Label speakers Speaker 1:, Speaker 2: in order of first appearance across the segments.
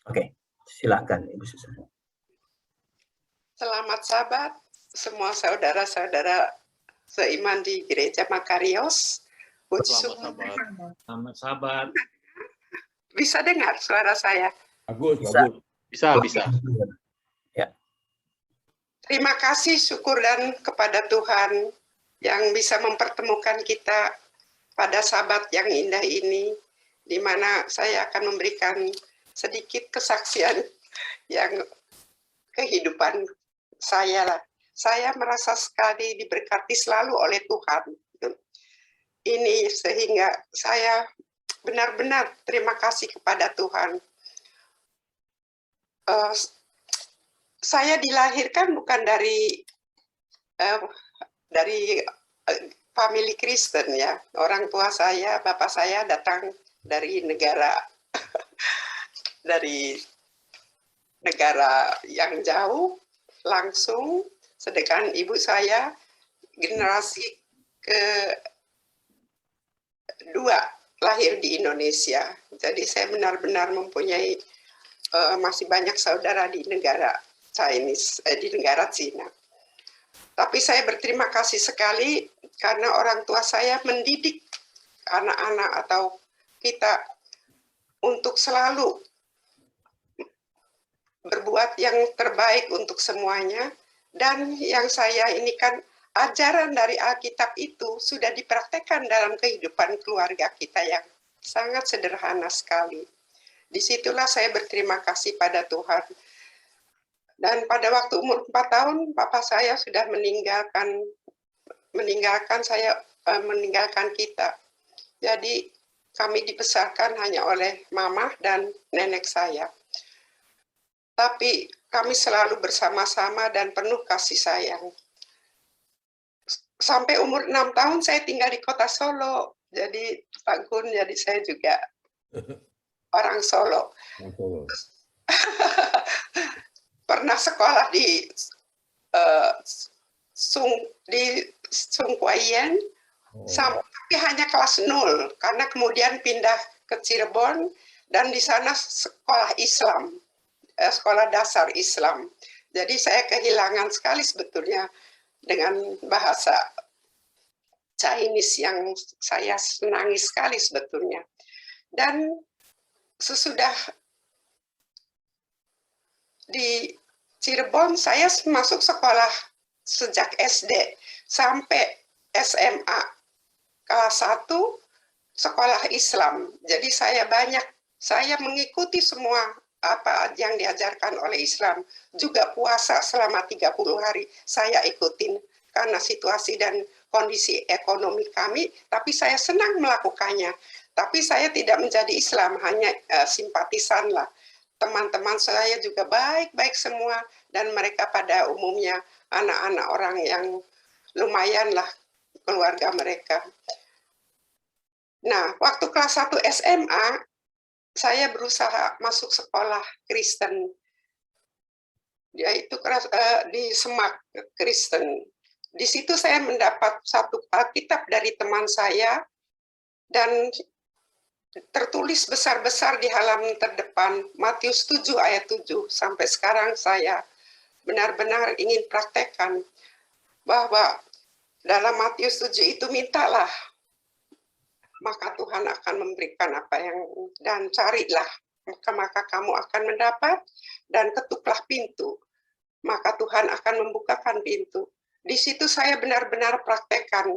Speaker 1: Oke, silakan Ibu Susan.
Speaker 2: Selamat Sabat, semua saudara-saudara seiman di Gereja Makarios.
Speaker 3: Selamat Sabat.
Speaker 2: Bisa dengar suara saya?
Speaker 3: Bagus. Bisa.
Speaker 1: Ya.
Speaker 2: Terima kasih, syukur dan kepada Tuhan yang bisa mempertemukan kita pada Sabat yang indah ini, di mana saya akan memberikan sedikit kesaksian yang kehidupan saya lah. Saya merasa sekali diberkati selalu oleh Tuhan. Ini sehingga saya benar-benar terima kasih kepada Tuhan. Saya dilahirkan bukan dari family Kristen ya. Orang tua saya, bapak saya datang dari negara yang jauh langsung, sedangkan ibu saya generasi kedua lahir di Indonesia. Jadi saya benar-benar mempunyai masih banyak saudara di negara Cina. Tapi saya berterima kasih sekali karena orang tua saya mendidik anak-anak atau kita untuk selalu berbuat yang terbaik untuk semuanya. Dan yang saya ini kan ajaran dari Alkitab itu sudah dipraktekkan dalam kehidupan keluarga kita yang sangat sederhana sekali. Disitulah saya berterima kasih pada Tuhan. Dan pada waktu umur 4 tahun, papa saya sudah meninggalkan kita. Jadi kami dibesarkan hanya oleh mama dan nenek saya. Tapi kami selalu bersama-sama dan penuh kasih sayang. Sampai umur 6 tahun saya tinggal di kota Solo. Jadi Pak Gun, jadi saya juga orang Solo. Pernah sekolah di Sungkuayen, tapi hanya kelas 0, karena kemudian pindah ke Cirebon, dan di sana sekolah Islam. Sekolah dasar Islam. Jadi saya kehilangan sekali sebetulnya dengan bahasa Chinese yang saya senangi sekali sebetulnya. Dan sesudah di Cirebon saya masuk sekolah sejak SD sampai SMA kelas 1 sekolah Islam. Jadi saya mengikuti semua apa yang diajarkan oleh Islam, juga puasa selama 30 hari saya ikutin karena situasi dan kondisi ekonomi kami, tapi saya senang melakukannya. Tapi saya tidak menjadi Islam, hanya simpatisan lah. Teman-teman saya juga baik-baik semua, dan mereka pada umumnya anak-anak orang yang lumayan lah keluarga mereka. Nah, waktu kelas 1 SMA, saya berusaha masuk sekolah Kristen, yaitu di Semak Kristen. Di situ saya mendapat satu Alkitab dari teman saya, dan tertulis besar-besar di halaman terdepan, Matius 7 ayat 7. Sampai sekarang saya benar-benar ingin praktekkan, bahwa dalam Matius 7 itu mintalah, maka Tuhan akan memberikan apa yang, dan carilah, maka kamu akan mendapat, dan ketuklah pintu, maka Tuhan akan membukakan pintu. Di situ saya benar-benar praktekkan.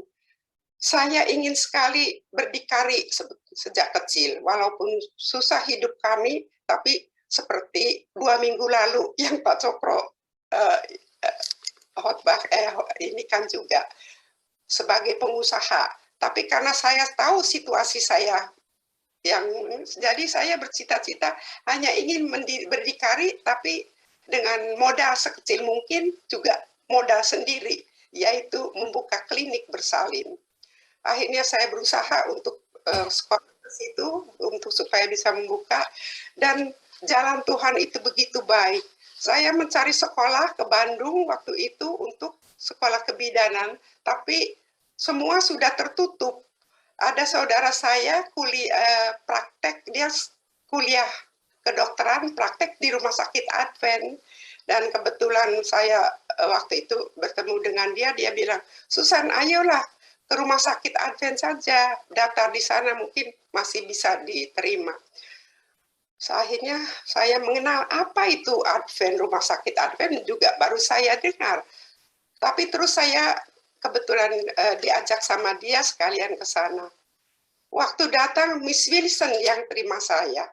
Speaker 2: Saya ingin sekali berdikari sejak kecil, walaupun susah hidup kami, tapi seperti 2 minggu lalu yang Pak Cokro khotbah ini kan juga sebagai pengusaha. Tapi karena saya tahu situasi saya, jadi saya bercita-cita hanya ingin berdikari, tapi dengan modal sekecil mungkin, juga modal sendiri, yaitu membuka klinik bersalin. Akhirnya saya berusaha untuk sekolah ke situ, untuk supaya bisa membuka, dan jalan Tuhan itu begitu baik. Saya mencari sekolah ke Bandung waktu itu untuk sekolah kebidanan, tapi semua sudah tertutup. Ada saudara saya praktek, dia kuliah kedokteran praktek di rumah sakit Advent. Dan kebetulan saya waktu itu bertemu dengan dia bilang, Susan, ayolah ke rumah sakit Advent saja, daftar di sana mungkin masih bisa diterima. Akhirnya saya mengenal apa itu Advent, rumah sakit Advent juga baru saya dengar. Tapi terus saya kebetulan diajak sama dia sekalian ke sana. Waktu datang Miss Wilson yang terima saya.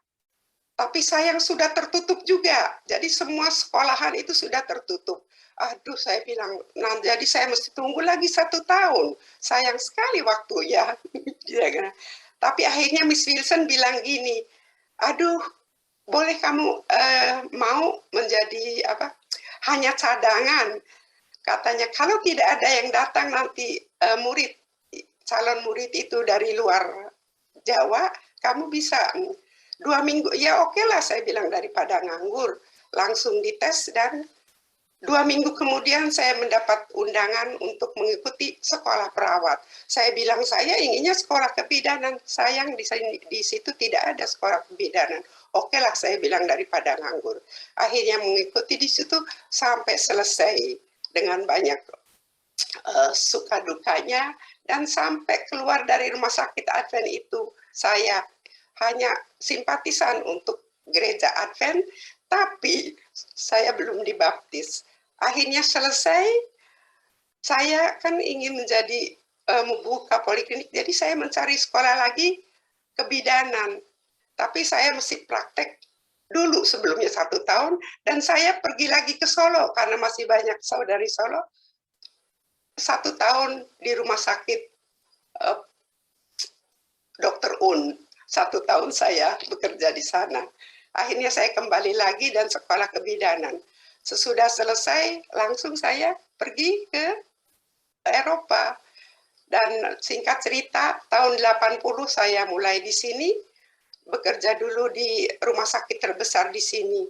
Speaker 2: Tapi sayang sudah tertutup juga. Jadi semua sekolahan itu sudah tertutup. Aduh, saya bilang, nah jadi saya mesti tunggu lagi 1 tahun. Sayang sekali waktu ya. Tapi akhirnya Miss Wilson bilang gini, aduh, boleh kamu mau menjadi apa? Hanya cadangan. Katanya, kalau tidak ada yang datang nanti calon murid itu dari luar Jawa, kamu bisa 2 minggu, ya oke lah saya bilang, daripada nganggur, langsung dites dan 2 minggu kemudian saya mendapat undangan untuk mengikuti sekolah perawat. Saya bilang saya inginnya sekolah kebidanan, sayang di situ tidak ada sekolah kebidanan. Oke lah saya bilang, daripada nganggur. Akhirnya mengikuti di situ sampai selesai dengan banyak suka dukanya, dan sampai keluar dari rumah sakit Advent itu saya hanya simpatisan untuk gereja Advent, tapi saya belum dibaptis. Akhirnya selesai, saya kan ingin menjadi membuka poliklinik, jadi saya mencari sekolah lagi kebidanan. Tapi saya mesti praktek dulu sebelumnya 1 tahun, dan saya pergi lagi ke Solo karena masih banyak saudari Solo. 1 tahun di rumah sakit Dr. Un. 1 tahun saya bekerja di sana. Akhirnya saya kembali lagi dan sekolah kebidanan. Sesudah selesai, langsung saya pergi ke Eropa. Dan singkat cerita, tahun 80 saya mulai di sini, bekerja dulu di rumah sakit terbesar di sini.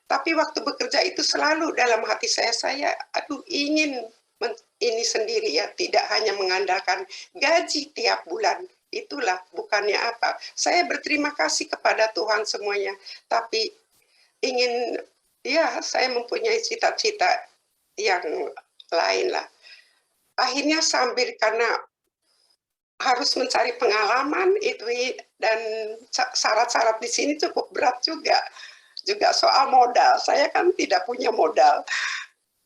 Speaker 2: Tapi waktu bekerja itu selalu dalam hati saya aduh ingin ini sendiri ya, tidak hanya mengandalkan gaji tiap bulan. Itulah bukannya apa. Saya berterima kasih kepada Tuhan semuanya, tapi ingin ya saya mempunyai cita-cita yang lain lah. Akhirnya sambil karena harus mencari pengalaman itu, dan syarat-syarat di sini cukup berat juga soal modal. Saya kan tidak punya modal.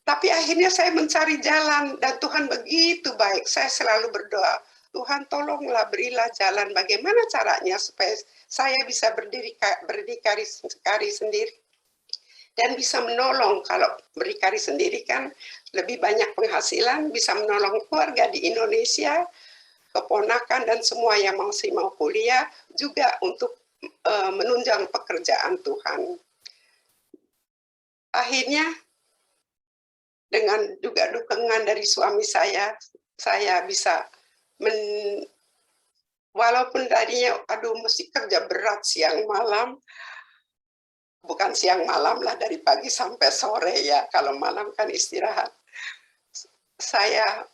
Speaker 2: Tapi akhirnya saya mencari jalan, dan Tuhan begitu baik. Saya selalu berdoa, Tuhan tolonglah, berilah jalan bagaimana caranya supaya saya bisa berdikari sendiri dan bisa menolong. Kalau berdikari sendiri kan lebih banyak penghasilan, bisa menolong keluarga di Indonesia, keponakan dan semua yang masih mau kuliah, juga untuk menunjang pekerjaan Tuhan. Akhirnya dengan juga dukungan dari suami saya bisa walaupun tadinya aduh mesti kerja berat siang malam, bukan siang malam lah, dari pagi sampai sore ya, kalau malam kan istirahat. Saya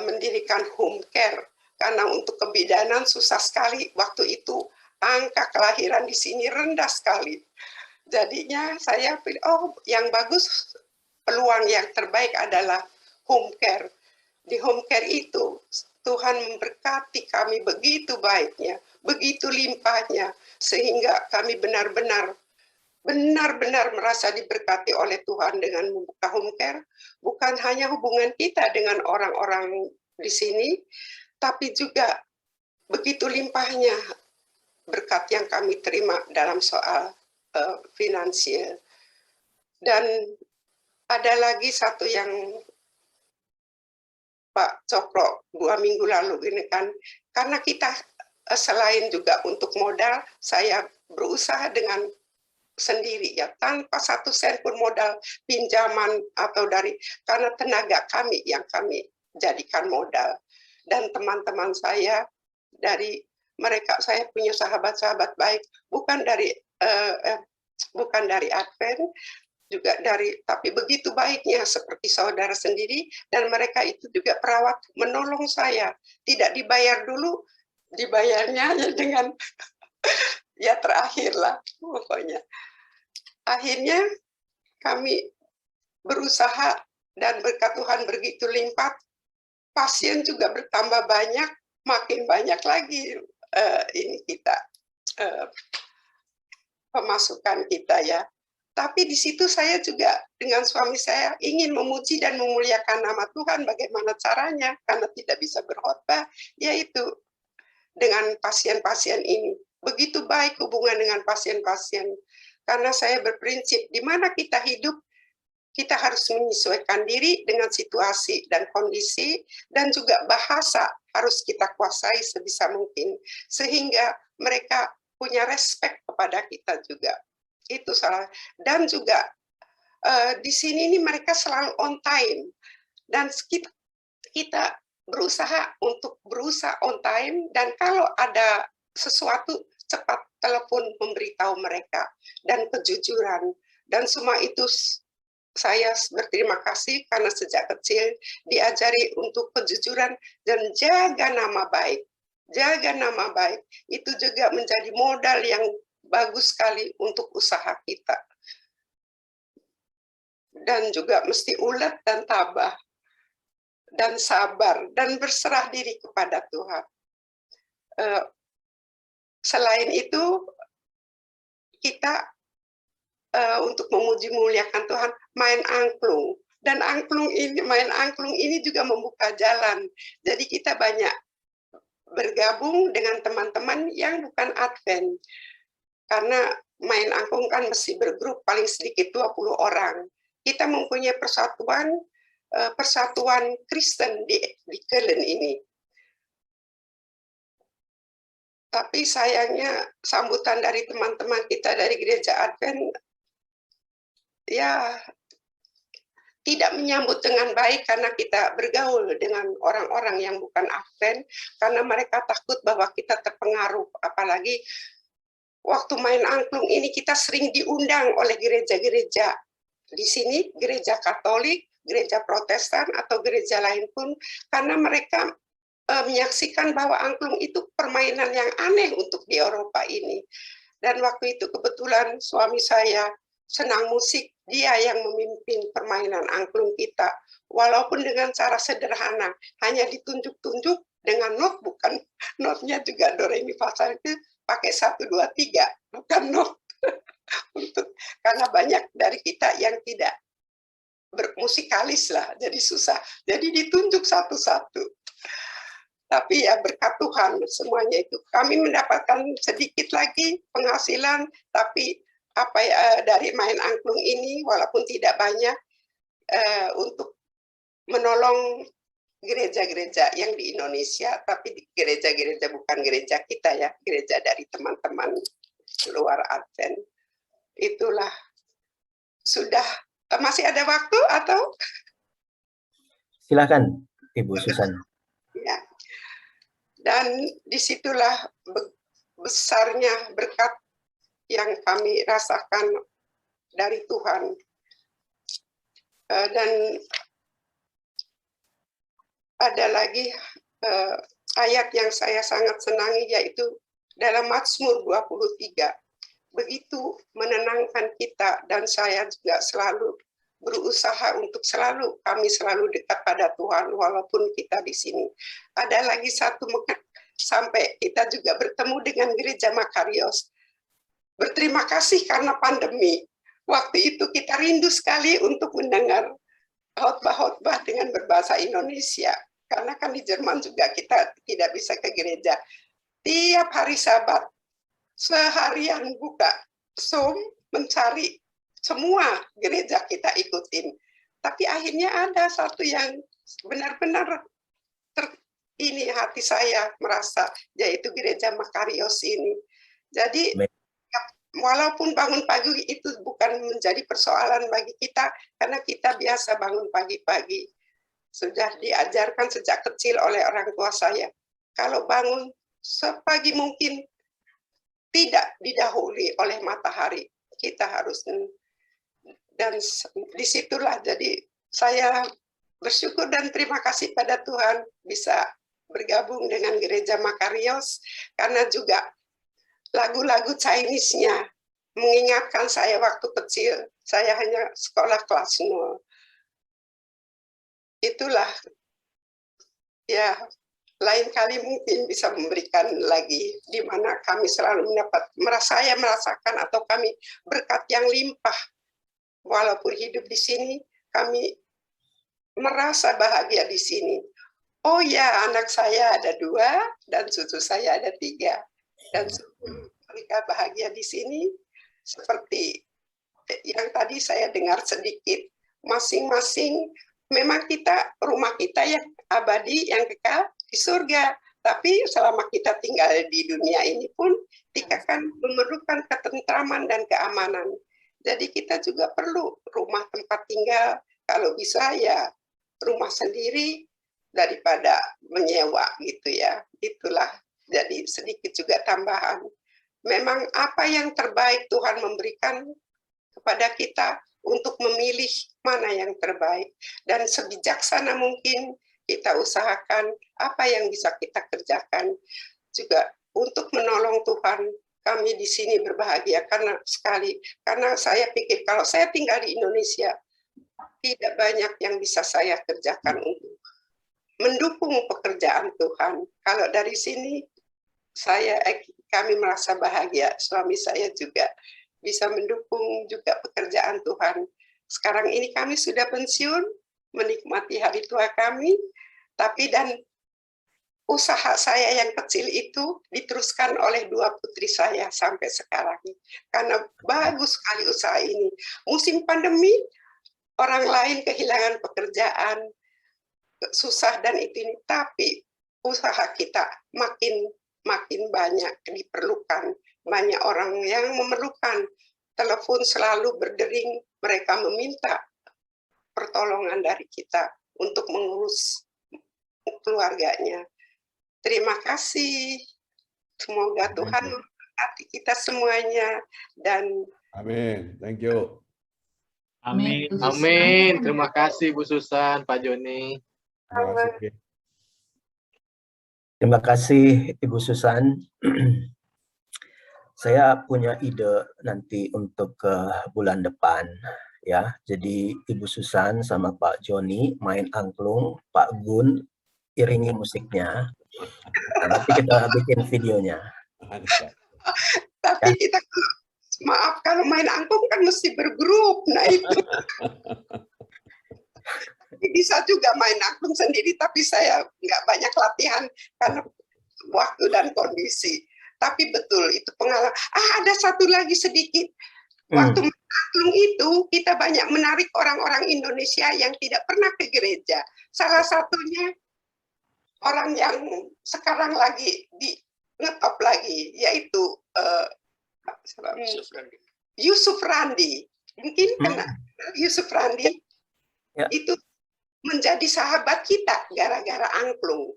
Speaker 2: mendirikan home care, karena untuk kebidanan susah sekali waktu itu, angka kelahiran di sini rendah sekali. Jadinya saya pilih, oh yang bagus, peluang yang terbaik adalah home care. Di home care itu Tuhan memberkati kami begitu baiknya, begitu limpahnya, sehingga kami benar-benar merasa diberkati oleh Tuhan dengan membuka home care. Bukan hanya hubungan kita dengan orang-orang di sini, tapi juga begitu limpahnya berkat yang kami terima dalam soal finansial. Dan ada lagi satu yang Pak Cokro 2 minggu lalu ini kan, karena kita selain juga untuk modal, saya berusaha dengan sendiri ya, tanpa 1 sen pun modal pinjaman atau karena tenaga kami yang kami jadikan modal. Dan teman-teman saya mereka, saya punya sahabat-sahabat baik, bukan dari Advent, juga tapi begitu baiknya seperti saudara sendiri, dan mereka itu juga perawat menolong saya, tidak dibayar dulu, dibayarnya hanya dengan ya terakhir lah pokoknya. Akhirnya kami berusaha dan berkat Tuhan begitu limpah, pasien juga bertambah banyak, makin banyak lagi ini kita pemasukan kita ya. Tapi di situ saya juga dengan suami saya ingin memuji dan memuliakan nama Tuhan. Bagaimana caranya? Karena tidak bisa berkhotbah, yaitu dengan pasien-pasien ini. Begitu baik hubungan dengan pasien-pasien. Karena saya berprinsip, di mana kita hidup, kita harus menyesuaikan diri dengan situasi dan kondisi, dan juga bahasa harus kita kuasai sebisa mungkin. Sehingga mereka punya respect kepada kita juga. Itu salah. Dan juga di sini ini mereka selalu on time. Dan kita berusaha untuk berusaha on time, dan kalau ada sesuatu cepat telepon memberitahu mereka, dan kejujuran. Dan semua itu saya berterima kasih karena sejak kecil diajari untuk kejujuran dan jaga nama baik. Jaga nama baik itu juga menjadi modal yang bagus sekali untuk usaha kita. Dan juga mesti ulet dan tabah dan sabar dan berserah diri kepada Tuhan. Selain itu, kita untuk memuji muliakan Tuhan main angklung. Dan main angklung ini juga membuka jalan. Jadi kita banyak bergabung dengan teman-teman yang bukan Advent. Karena main angklung kan mesti bergrup paling sedikit 20 orang. Kita mempunyai persatuan Kristen di Köln ini. Tapi sayangnya sambutan dari teman-teman kita dari gereja Advent ya tidak menyambut dengan baik karena kita bergaul dengan orang-orang yang bukan Advent, karena mereka takut bahwa kita terpengaruh. Apalagi waktu main angklung ini kita sering diundang oleh gereja-gereja di sini, gereja Katolik, gereja Protestan, atau gereja lain pun, karena mereka menyaksikan bahwa angklung itu permainan yang aneh untuk di Eropa ini. Dan waktu itu kebetulan suami saya senang musik, dia yang memimpin permainan angklung kita. Walaupun dengan cara sederhana, hanya ditunjuk-tunjuk dengan not, bukan notnya juga do re mi fa sol itu pakai 1 2 3, bukan not. Karena banyak dari kita yang tidak bermusikalis lah, jadi susah. Jadi ditunjuk satu-satu. Tapi ya berkat Tuhan semuanya itu. Kami mendapatkan sedikit lagi penghasilan, tapi dari main angklung ini walaupun tidak banyak untuk menolong gereja-gereja yang di Indonesia, tapi gereja-gereja bukan gereja kita ya, gereja dari teman-teman luar Advent. Itulah. Sudah masih ada waktu atau?
Speaker 1: Silakan Ibu Susan.
Speaker 2: Ya. Dan disitulah besarnya berkat yang kami rasakan dari Tuhan. Dan ada lagi ayat yang saya sangat senangi, yaitu dalam Mazmur 23. Begitu menenangkan kita, dan saya juga selalu berusaha untuk kami selalu dekat pada Tuhan walaupun kita di sini. Ada lagi satu sampai kita juga bertemu dengan gereja Makarios. Berterima kasih karena pandemi. Waktu itu kita rindu sekali untuk mendengar khotbah-khotbah dengan berbahasa Indonesia. Karena kan di Jerman juga kita tidak bisa ke gereja. Tiap hari Sabat, seharian buka Zoom, mencari semua gereja kita ikutin. Tapi akhirnya ada satu yang benar-benar ini hati saya merasa, yaitu gereja Makarios ini. Jadi walaupun bangun pagi itu bukan menjadi persoalan bagi kita, karena kita biasa bangun pagi-pagi. Sudah diajarkan sejak kecil oleh orang tua saya. Kalau bangun sepagi mungkin, tidak didahului oleh matahari. Kita harus, dan disitulah jadi saya bersyukur dan terima kasih pada Tuhan bisa bergabung dengan gereja Makarios, karena juga lagu-lagu Chinese-nya mengingatkan saya waktu kecil. Saya hanya sekolah kelas 0. Itulah, ya, lain kali mungkin bisa memberikan lagi, di mana kami selalu saya merasakan atau kami berkat yang limpah. Walaupun hidup di sini, kami merasa bahagia di sini. Oh ya, anak saya ada 2 dan cucu saya ada 3. Dan mereka bahagia di sini seperti yang tadi saya dengar sedikit. Masing-masing memang rumah kita yang abadi, yang kekal di surga. Tapi selama kita tinggal di dunia ini pun, kita kan memerlukan ketentraman dan keamanan. Jadi kita juga perlu rumah tempat tinggal, kalau bisa ya rumah sendiri daripada menyewa gitu ya. Itulah, jadi sedikit juga tambahan. Memang apa yang terbaik Tuhan memberikan kepada kita untuk memilih mana yang terbaik. Dan sebijaksana mungkin kita usahakan apa yang bisa kita kerjakan. Juga untuk menolong Tuhan, kami di sini berbahagia karena saya pikir kalau saya tinggal di Indonesia, tidak banyak yang bisa saya kerjakan untuk mendukung pekerjaan Tuhan. Kalau dari sini, kami merasa bahagia. Suami saya juga bisa mendukung juga pekerjaan Tuhan. Sekarang ini kami sudah pensiun, menikmati hari tua kami, dan usaha saya yang kecil itu diteruskan oleh 2 putri saya sampai sekarang. Karena bagus sekali usaha ini. Musim pandemi, orang lain kehilangan pekerjaan, susah dan ini, tapi usaha kita makin banyak diperlukan. Banyak orang yang memerlukan. Telepon selalu berdering, mereka meminta pertolongan dari kita untuk mengurus keluarganya. Terima kasih. Semoga Tuhan memberkati kita semuanya. Dan
Speaker 3: Amin. Thank you.
Speaker 4: Amin.
Speaker 3: Amin. Terima kasih Bu Susan, Pak Joni. Terima kasih.
Speaker 1: Terima kasih Ibu Susan. Saya punya ide nanti untuk bulan depan ya. Jadi Ibu Susan sama Pak Joni main angklung, Pak Gun iringi musiknya. Nah, nanti kita bikin videonya.
Speaker 2: Tapi kita, maaf, kalau main angklung kan mesti bergrup. Nah itu. Bisa juga main angklung sendiri, tapi saya nggak banyak latihan karena waktu dan kondisi. Tapi betul, itu pengalaman. Ada satu lagi sedikit. Waktu main angklung itu, kita banyak menarik orang-orang Indonesia yang tidak pernah ke gereja. Salah satunya orang yang sekarang lagi ngetop lagi, yaitu Yusuf Randi. Mungkin karena Yusuf Randi itu menjadi sahabat kita gara-gara angklung.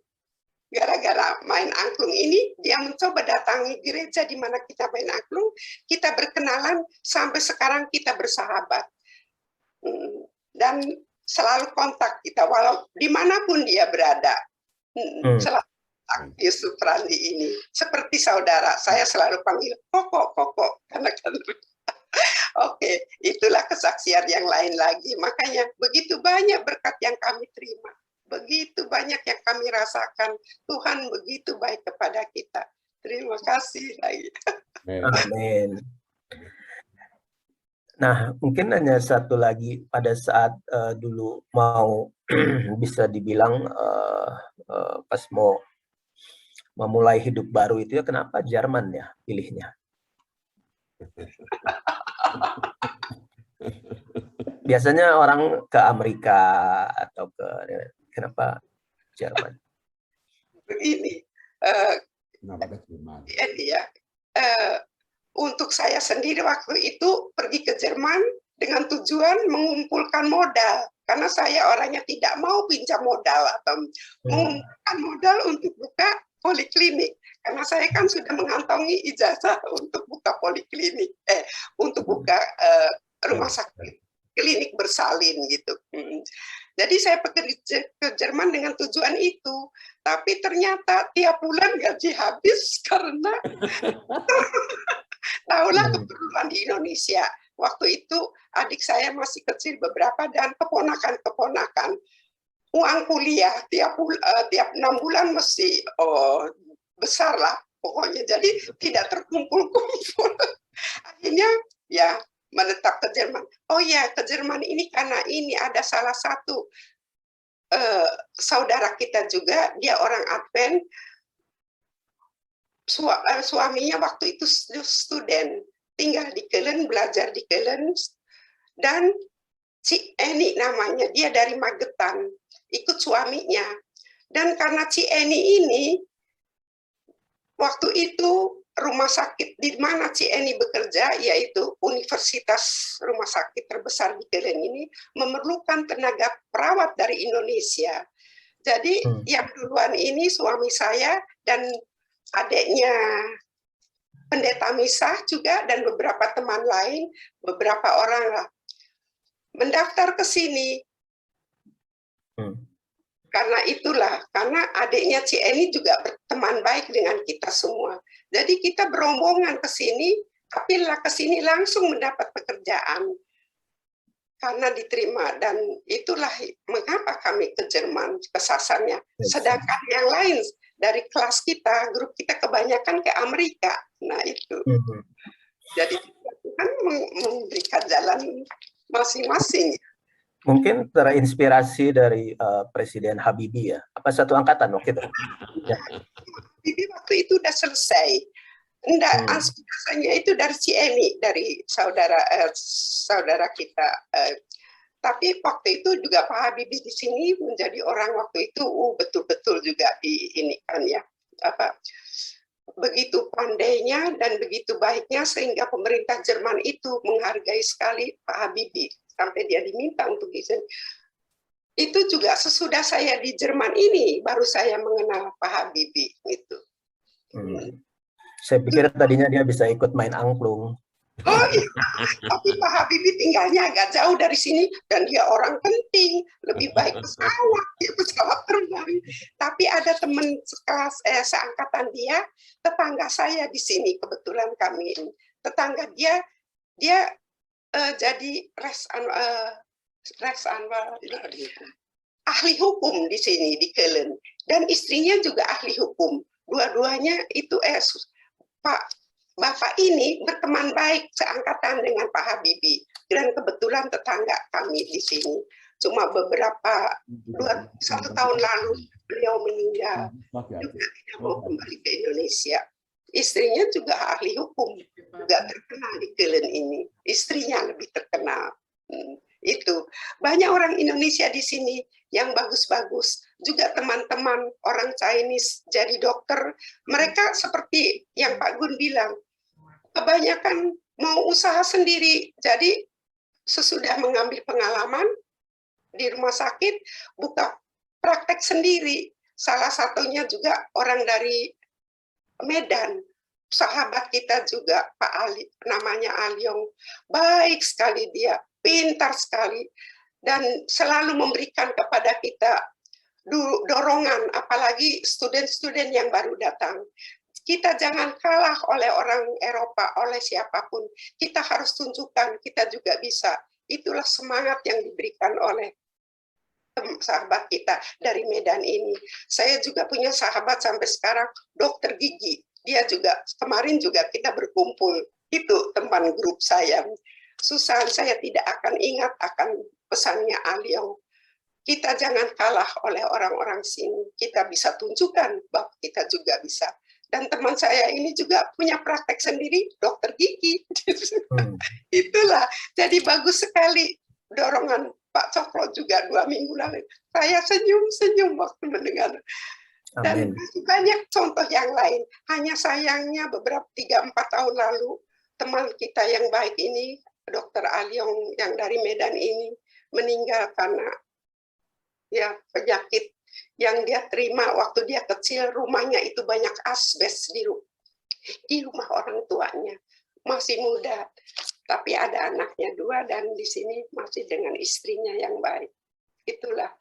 Speaker 2: Gara-gara main angklung ini, dia mencoba datangi gereja di mana kita main angklung, kita berkenalan, sampai sekarang kita bersahabat. Dan selalu kontak kita, walau dimanapun dia berada. Selalu kontak Yusuf Randi ini. Seperti saudara, saya selalu panggil Koko. Karena Oke, itulah kesaksian yang lain lagi. Makanya begitu banyak berkat yang kami terima. Begitu banyak yang kami rasakan. Tuhan begitu baik kepada kita. Terima kasih lagi.
Speaker 1: Amin. Nah, mungkin hanya satu lagi, pada saat dulu mau bisa dibilang pas mau memulai hidup baru itu ya, kenapa Jerman ya pilihnya? Biasanya orang ke Amerika atau kenapa Jerman?
Speaker 2: Begini, untuk saya sendiri waktu itu pergi ke Jerman dengan tujuan mengumpulkan modal, karena saya orangnya tidak mau pinjam modal atau mengumpulkan modal untuk buka poliklinik, karena saya kan sudah mengantongi ijazah untuk buka poliklinik, untuk buka rumah sakit klinik bersalin gitu. Jadi saya pergi ke Jerman dengan tujuan itu, tapi ternyata tiap bulan gaji habis karena Tahulah keperluan di Indonesia. Waktu itu adik saya masih kecil beberapa dan keponakan-keponakan. Uang kuliah tiap 6 bulan mesti besar lah pokoknya. Jadi tidak terkumpul-kumpul. Akhirnya ya menetap ke Jerman. Oh ya, ke Jerman ini karena ini ada salah satu saudara kita juga, dia orang Advent. Suaminya waktu itu student, tinggal di Köln, belajar di Köln, dan si Eni namanya, dia dari Magetan, ikut suaminya. Dan karena si Eni ini, waktu itu rumah sakit di mana si Eni bekerja, yaitu Universitas Rumah Sakit terbesar di Köln ini, memerlukan tenaga perawat dari Indonesia. Jadi yang duluan ini suami saya dan adiknya pendeta misah juga dan beberapa teman lain, beberapa orang lah, mendaftar ke sini. Karena itulah, karena adiknya Ci Eni juga berteman baik dengan kita semua. Jadi kita berombongan ke sini, tapi ke sini langsung mendapat pekerjaan. Karena diterima, dan itulah mengapa kami ke Jerman, kesasannya. Sedangkan yang lain dari kelas kita, grup kita kebanyakan ke Amerika. Nah itu. Jadi Tuhan memberikan jalan masing-masing.
Speaker 1: Mungkin terinspirasi dari Presiden Habibie ya. Apa satu angkatan waktu itu? Ya.
Speaker 2: Habibie waktu itu udah selesai. Enggak, inspirasinya itu dari si Eni, dari saudara kita. Tapi waktu itu juga Pak Habibie di sini menjadi orang waktu itu betul-betul juga di ini kan ya, begitu pandainya dan begitu baiknya sehingga pemerintah Jerman itu menghargai sekali Pak Habibie sampai dia diminta untuk izin. Itu juga sesudah saya di Jerman ini baru saya mengenal Pak Habibie itu.
Speaker 1: Saya pikir tadinya dia bisa ikut main angklung.
Speaker 2: Oh iya, tapi Pak Habibie tinggalnya agak jauh dari sini dan dia orang penting, lebih baik pesawat, dia pesawat terbang. Tapi ada teman sekelas seangkatan dia, tetangga saya di sini kebetulan kami tetangga dia jadi ahli hukum di sini di Köln dan istrinya juga ahli hukum. Dua-duanya itu Bapak ini berteman baik seangkatan dengan Pak Habibie dan kebetulan tetangga kami di sini. Cuma beberapa 1 tahun lalu beliau meninggal, juga tidak mau kembali ke Indonesia. Istrinya juga ahli hukum, juga terkenal di Köln ini. Istrinya lebih terkenal. Itu banyak orang Indonesia di sini yang bagus-bagus, juga teman-teman orang Chinese jadi dokter. Mereka seperti yang Pak Gun bilang, kebanyakan mau usaha sendiri. Jadi sesudah mengambil pengalaman di rumah sakit, buka praktek sendiri. Salah satunya juga orang dari Medan, sahabat kita juga, Pak Ali, namanya Aliong. Baik sekali dia, pintar sekali, dan selalu memberikan kepada kita dorongan, apalagi student-student yang baru datang. Kita jangan kalah oleh orang Eropa, oleh siapapun. Kita harus tunjukkan kita juga bisa. Itulah semangat yang diberikan oleh sahabat kita dari Medan ini. Saya juga punya sahabat sampai sekarang, dokter gigi. Dia juga, kemarin juga kita berkumpul. Itu teman grup saya. Susan, saya tidak akan ingat akan pesannya Aliong. Kita jangan kalah oleh orang-orang sini. Kita bisa tunjukkan bahwa kita juga bisa. Dan teman saya ini juga punya praktek sendiri, dokter gigi. Itulah, jadi bagus sekali dorongan Pak Cokro juga 2 minggu lalu. Saya senyum-senyum waktu mendengar. Dan banyak contoh yang lain. Hanya sayangnya beberapa 3-4 tahun lalu, teman kita yang baik ini, Dokter Aliong yang dari Medan ini, meninggal karena ya penyakit yang dia terima waktu dia kecil. Rumahnya itu banyak asbes di rumah orang tuanya, masih muda, tapi ada anaknya 2 dan di sini masih dengan istrinya yang baik. Itulah